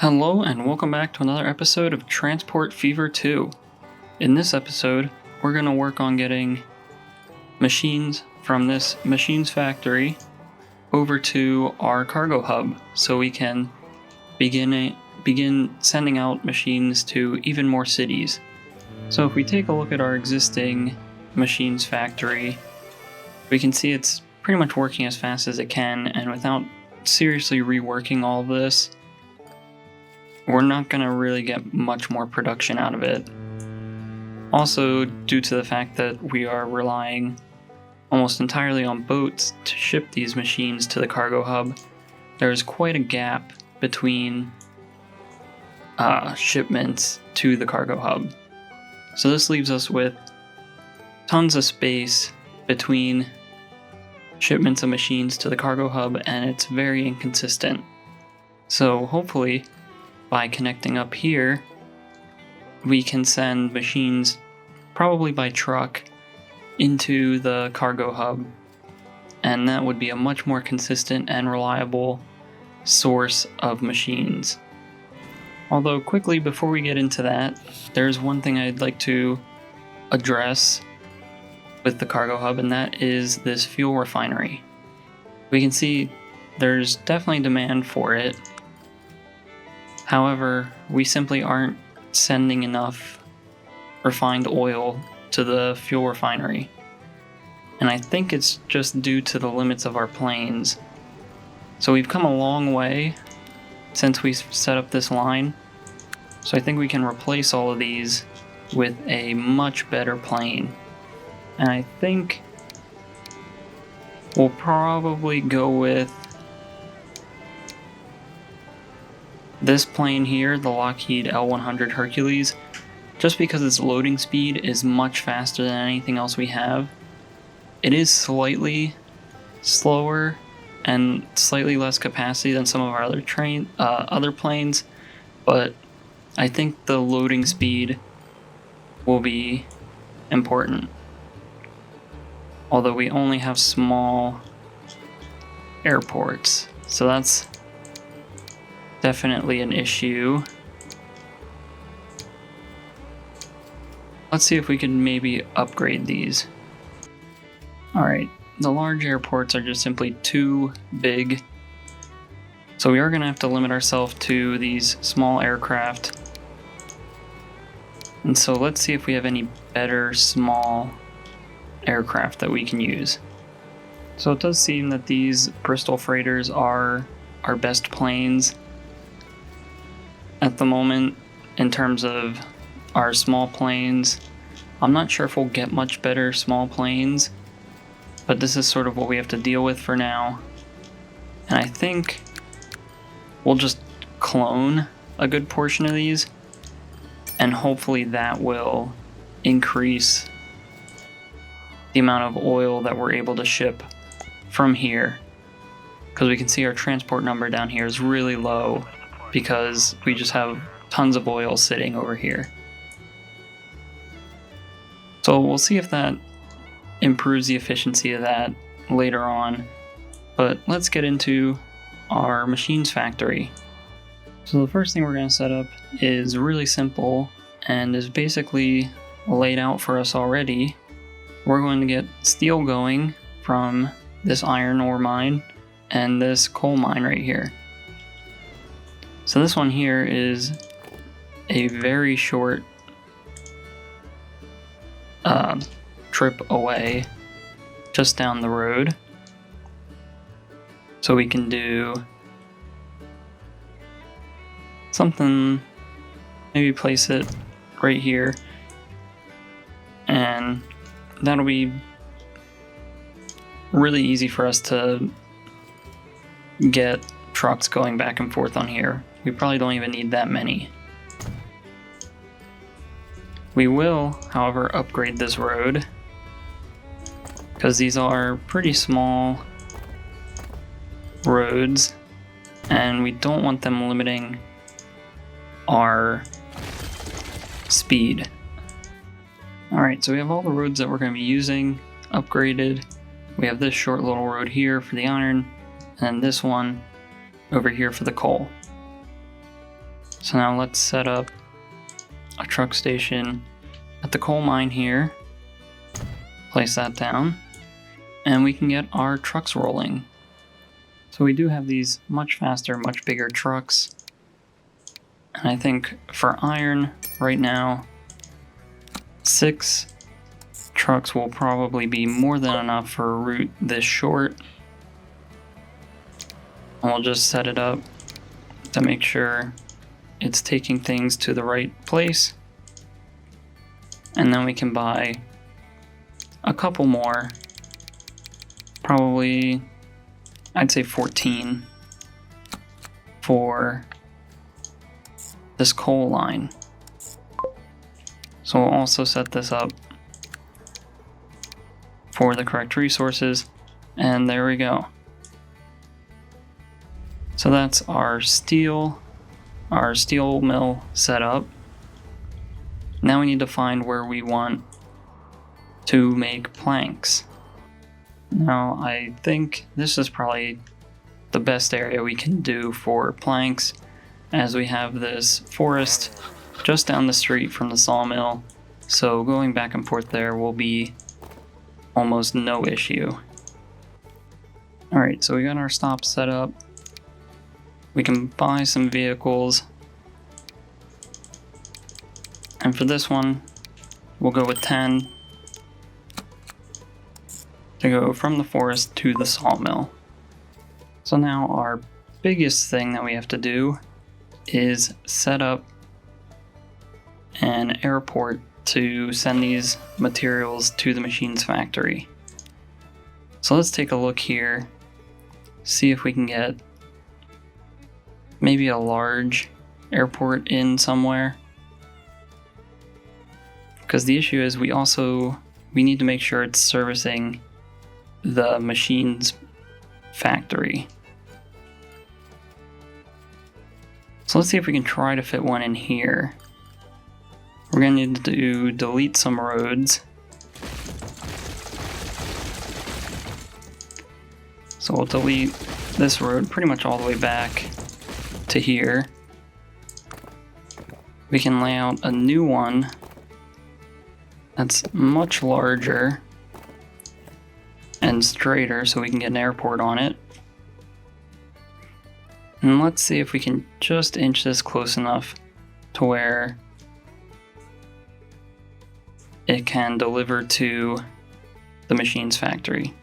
Hello and welcome back to another episode of Transport Fever 2. In this episode, we're going to work on getting machines from this machines factory over to our cargo hub so we can begin sending out machines to even more cities. So if we take a look at our existing machines factory, we can see it's pretty much working as fast as it can, and without seriously reworking all of this, we're not going to really get much more production out of it. Also, due to the fact that we are relying almost entirely on boats to ship these machines to the cargo hub, there is quite a gap between shipments to the cargo hub. So this leaves us with tons of space between shipments of machines to the cargo hub, and it's very inconsistent. So hopefully, by connecting up here, we can send machines, probably by truck, into the cargo hub, and that would be a much more consistent and reliable source of machines. Although quickly before we get into that, there's one thing I'd like to address with the cargo hub, and that is this fuel refinery. We can see there's definitely demand for it. However, we simply aren't sending enough refined oil to the fuel refinery. And I think it's just due to the limits of our planes. So we've come a long way since we set up this line. So I think we can replace all of these with a much better plane. And I think we'll probably go with this plane here, the Lockheed L100 Hercules, just because its loading speed is much faster than anything else we have. It is slightly slower and slightly less capacity than some of our other planes, but I think the loading speed will be important. Although we only have small airports, so that's definitely an issue. Let's see if we can maybe upgrade these. Alright, the large airports are just simply too big, so we are going to have to limit ourselves to these small aircraft. And so let's see if we have any better small aircraft that we can use. So it does seem that these Bristol freighters are our best planes at the moment in terms of our small planes. I'm not sure if we'll get much better small planes, but this is sort of what we have to deal with for now. And I think we'll just clone a good portion of these, and hopefully that will increase the amount of oil that we're able to ship from here. Because we can see our transport number down here is really low because we just have tons of oil sitting over here. So we'll see if that improves the efficiency of that later on. But let's get into our machines factory. So the first thing we're going to set up is really simple and is basically laid out for us already. We're going to get steel going from this iron ore mine and this coal mine right here. So this one here is a very short trip away, just down the road. So we can do something, maybe place it right here, and that'll be really easy for us to get trucks going back and forth on here. We probably don't even need that many. We will, however, upgrade this road because these are pretty small roads and we don't want them limiting our speed. Alright, so we have all the roads that we're going to be using upgraded. We have this short little road here for the iron, and this one over here for the coal. So now let's set up a truck station at the coal mine here. Place that down, and we can get our trucks rolling. So we do have these much faster, much bigger trucks. And I think for iron right now, 6 trucks will probably be more than enough for a route this short. And we'll just set it up to make sure it's taking things to the right place. And then we can buy a couple more, probably I'd say 14 for this coal line. So we'll also set this up for the correct resources, and there we go. So that's our steel mill set up. Now we need to find where we want to make planks. Now I think this is probably the best area we can do for planks, as we have this forest just down the street from the sawmill, so going back and forth there will be almost no issue. Alright, so we got our stop set up. We can buy some vehicles, and for this one we'll go with 10 to go from the forest to the sawmill. So now our biggest thing that we have to do is set up an airport to send these materials to the machine's factory. So let's take a look here, see if we can get maybe a large airport in somewhere. Because the issue is we need to make sure it's servicing the machine's factory. So let's see if we can try to fit one in here. We're going to need to delete some roads. So we'll delete this road pretty much all the way back to here. We can lay out a new one that's much larger and straighter so we can get an airport on it. And let's see if we can just inch this close enough to where it can deliver to the machine's factory.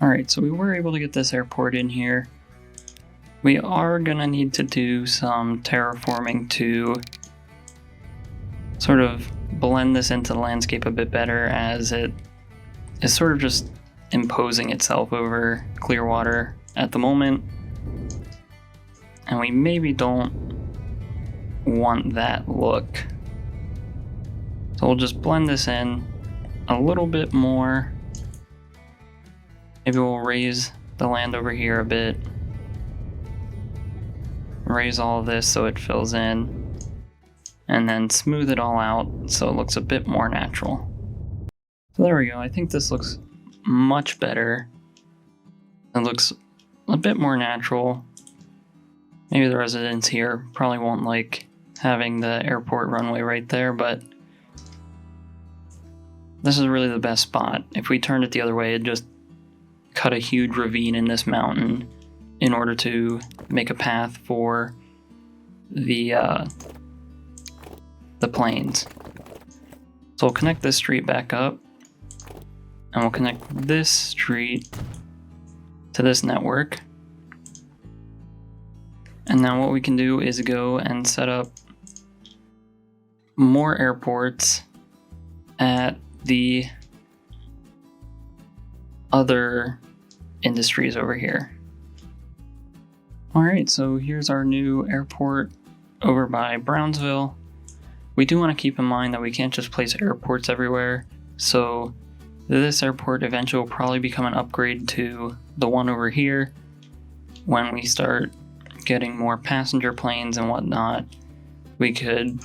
Alright, so we were able to get this airport in here. We are gonna need to do some terraforming to sort of blend this into the landscape a bit better, as it is sort of just imposing itself over Clearwater at the moment. And we maybe don't want that look. So we'll just blend this in a little bit more. Maybe we'll raise the land over here a bit. Raise all of this so it fills in. And then smooth it all out so it looks a bit more natural. So there we go. I think this looks much better. It looks a bit more natural. Maybe the residents here probably won't like having the airport runway right there, but this is really the best spot. If we turned it the other way, it'd just cut a huge ravine in this mountain in order to make a path for the planes. So we'll connect this street back up, and we'll connect this street to this network. And now what we can do is go and set up more airports at the other industries over here. Alright, so here's our new airport over by Brownsville. We do want to keep in mind that we can't just place airports everywhere, so this airport eventually will probably become an upgrade to the one over here when we start getting more passenger planes and whatnot. We could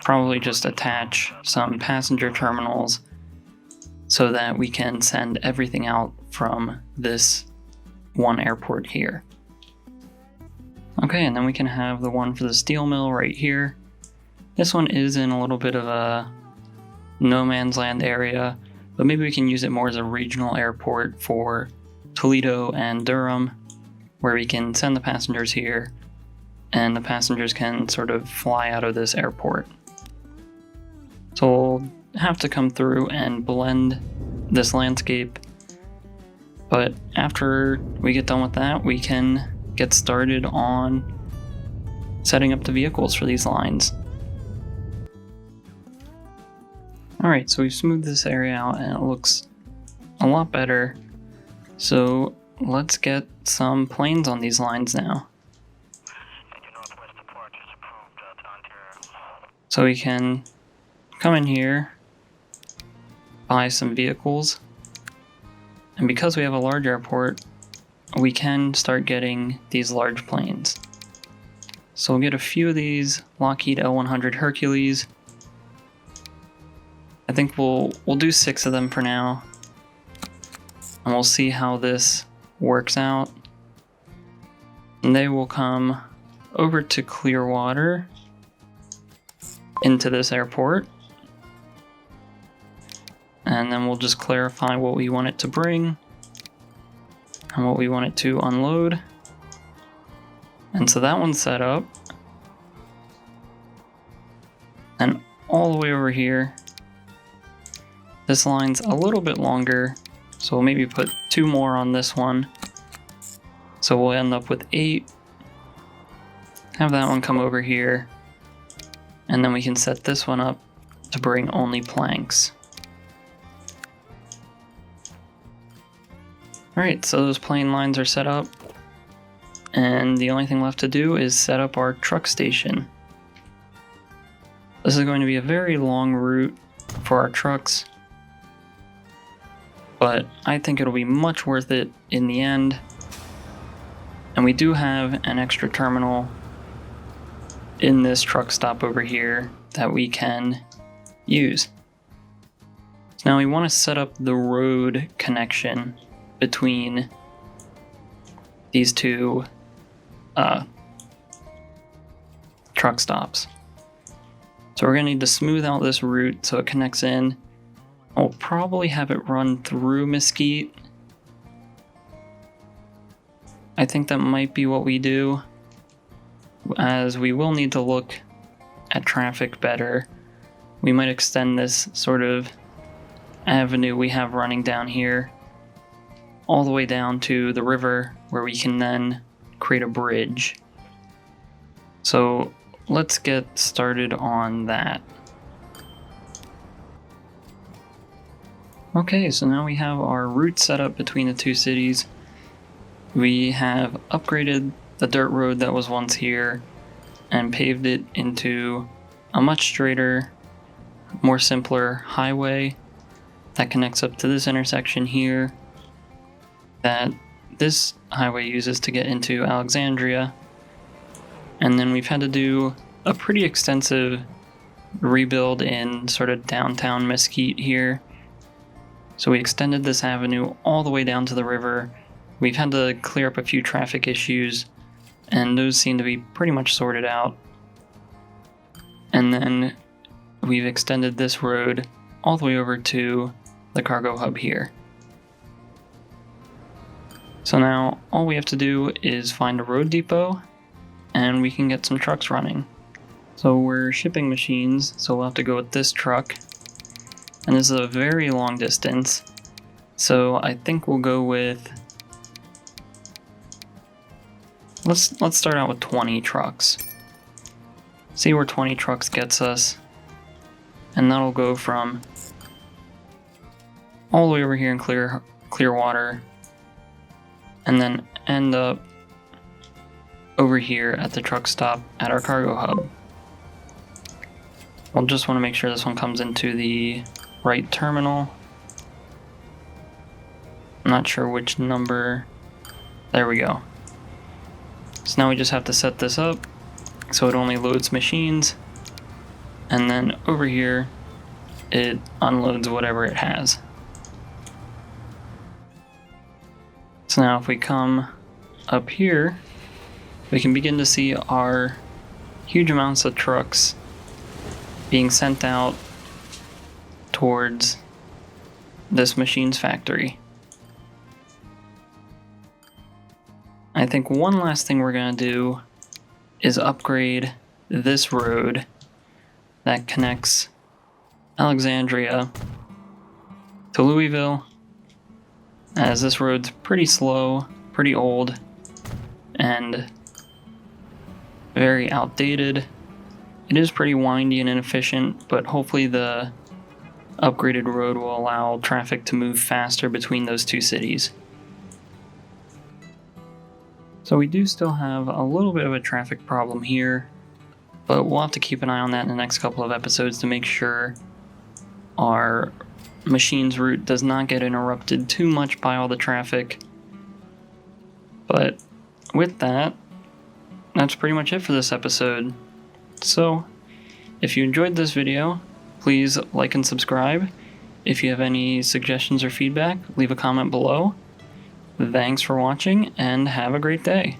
probably just attach some passenger terminals so that we can send everything out from this one airport here. Okay, and then we can have the one for the steel mill right here. This one is in a little bit of a no man's land area, but maybe we can use it more as a regional airport for Toledo and Durham, where we can send the passengers here, and the passengers can sort of fly out of this airport. So we'll have to come through and blend this landscape, but after we get done with that, we can get started on setting up the vehicles for these lines. Alright, so we've smoothed this area out and it looks a lot better. So let's get some planes on these lines now. So we can come in here, buy some vehicles, and because we have a large airport, we can start getting these large planes. So we'll get a few of these Lockheed L100 Hercules. I think we'll do 6 of them for now, and we'll see how this works out. And they will come over to Clearwater into this airport, and then we'll just clarify what we want it to bring and what we want it to unload. And so that one's set up, and all the way over here, this line's a little bit longer, so we'll maybe put 2 more on this one. So we'll end up with 8. Have that one come over here, and then we can set this one up to bring only planks. Alright, so those plane lines are set up, and the only thing left to do is set up our truck station. This is going to be a very long route for our trucks, but I think it'll be much worth it in the end. And we do have an extra terminal in this truck stop over here that we can use. So now we want to set up the road connection between these 2 truck stops. So we're going to need to smooth out this route so it connects in. We'll probably have it run through Mesquite. I think that might be what we do, as we will need to look at traffic better. We might extend this sort of avenue we have running down here all the way down to the river, where we can then create a bridge. So let's get started on that. Okay, so now we have our route set up between the 2 cities. We have upgraded the dirt road that was once here and paved it into a much straighter, more simpler highway that connects up to this intersection here that this highway uses to get into Alexandria. And then we've had to do a pretty extensive rebuild in sort of downtown Mesquite here. So we extended this avenue all the way down to the river. We've had to clear up a few traffic issues, and those seem to be pretty much sorted out. And then we've extended this road all the way over to the cargo hub here. So now all we have to do is find a road depot, and we can get some trucks running. So we're shipping machines, so we'll have to go with this truck. And this is a very long distance, so I think we'll go with... Let's start out with 20 trucks. See where 20 trucks gets us, and that'll go from all the way over here in Clearwater, and then end up over here at the truck stop at our cargo hub. We'll just want to make sure this one comes into the right terminal. I'm not sure which number. There we go. So now we just have to set this up so it only loads machines, and then over here it unloads whatever it has. So now if we come up here, we can begin to see our huge amounts of trucks being sent out towards this machines factory. I think one last thing we're going to do is upgrade this road that connects Alexandria to Louisville, as this road's pretty slow, pretty old, and very outdated. It is pretty windy and inefficient, but hopefully the upgraded road will allow traffic to move faster between those two cities. So we do still have a little bit of a traffic problem here, but we'll have to keep an eye on that in the next couple of episodes to make sure our machines route does not get interrupted too much by all the traffic. But with that, that's pretty much it for this episode. So, if you enjoyed this video, please like and subscribe. If you have any suggestions or feedback, leave a comment below. Thanks for watching, and have a great day.